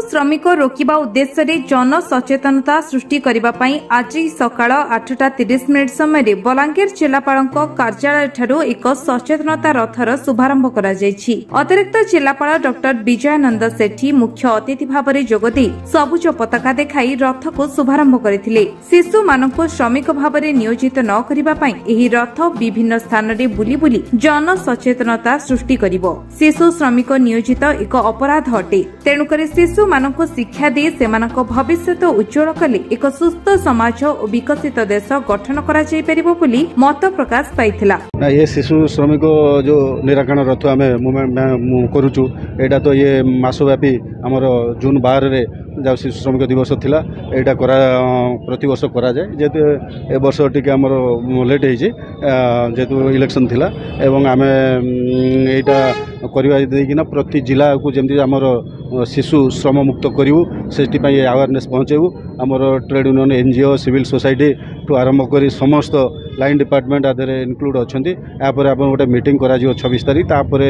श्रमिक रोकिबा उद्देश्य रे जन सचेतनता सृष्टि करिबा पई आज सकाळ 8:30 समय बलांगीर जिलापाल कार्यालय ठारू एक सचेतनता रथर शुभारंभ करा जायछि। अतिरिक्त जिलापाल डॉक्टर विजयानंद सेठी मुख्य अतिथि भाବରେ जोगदे सबुज पताका देखाई रथ को शुभारंभ करथिले। शिशु मानक श्रमिक भाବରେ नियोजित न करिबा पई एही रथ विभिन्न स्थान रे बुली बुली जन सचेतनता सृष्टि करिवो। शिशु श्रमिक नियोजित एक अपराध अटे, तेणुकर शिशु मानक शिक्षा दे सेमानक भविष्य उज्जवल कले एक सुस्थ समाज और विकसित देश गठन करा जाय परिबो बोली मत प्रकाश पाइथिला। ये शिशु श्रमिक जो निराकरण रथ आम करूचु एटा तो ये मासव्यापी आमर जून 12 रे जब शिशु श्रमिक दिवस थिला एटा करा प्रति वर्ष करा जाय। जेतु ए वर्ष टिके आमर लेट हेजी जेतु इलेक्शन थिला एवं आम एटा करवा देकिना प्रति जिला को जेमति आमर शिशु श्रम मुक्त करूँ से अवेयरनेस पहुँचेबू। आमर trade union NGO civil society ठू आरंभ कर समस्त लाइन डिपार्टमेंट आधे इनक्लूड अच्छा आप गोटे मीटिंग करा 26 तारीख तापर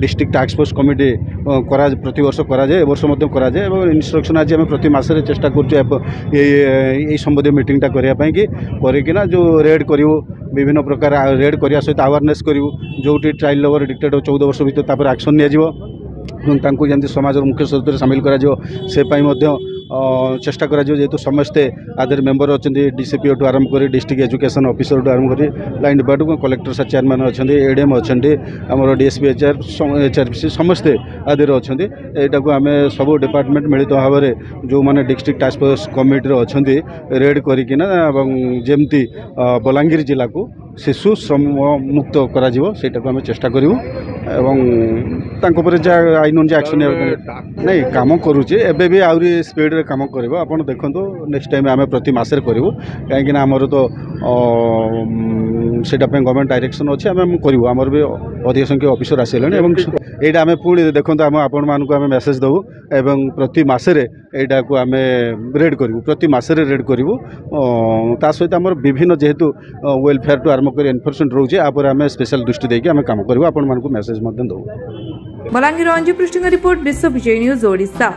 डिस्ट्रिक्ट टास्क फोर्स कमिटी प्रति वर्ष कराए वर्ष कराए और इंस्ट्रक्शन आज आम प्रति मासरे चेष्टा कर संबंधी मीटिंगटा करना जो रेड करूँ विभिन्न प्रकार रेड करने सहित अवेयरनेस करूँ जो चाइल्ड लेबर डिक्टेटर 14 वर्ष भर एक्शन नि समाज मुख्य स्रोत सामिल करा से चेष्टा करा जेहेतु समस्ते आधर मेंबर अच्छा डीसीपीओ ठू आरंभ कर डिस्ट्रिक्ट एजुकेशन ऑफिसर ठू आरंभ कर लाइन डिपार्टमेंट कलेक्टर साहब चेयरमैन अच्छा एडीएम अच्छा आम डीएसपी एचआरपीसी समस्ते आधर अच्छा यहाँ को आम सब डिपार्टमेंट मिलित भाव में जो मैंने डिस्ट्रिक्ट टास्क फोर्स कमिटी अच्छा रेड करना जमती बलांगीर जिला को शिशु श्रम मुक्त करा आम चेष्टा करूँ आईन अनुसार एक्शन नहीं कम करुचे एबे भी आहरी स्पीड रे काम करिवो। आपण देखंतु नेक्स्ट टाइम आमे प्रति मासरे करिवो काहेकि ना हमर तो सेटा पे गवर्नमेंट डायरेक्शन अछि आमे करिवो। हमर भी अधिक संख्या ऑफिसर आसेलेन एवं एटा आमे पुणी देखंतु आम आपण मानकु आमे मेसेज दउ एवं प्रति मासरे एटा को आमे रेड करिवो प्रति मासरे रेड करिवो। ता सहित हमर विभिन्न जेहेतु वेलफेयर टू आरंभ कर एनफोर्समेंट रहउचे आपर आमे स्पेशल दृष्टि देके आमे काम करिवो। आपण मानकु मेसेज मध्यम दउ। बलांगीर अंजु पृष्ठ रिपोर्ट विश्व विजय न्यूज ओडिशा।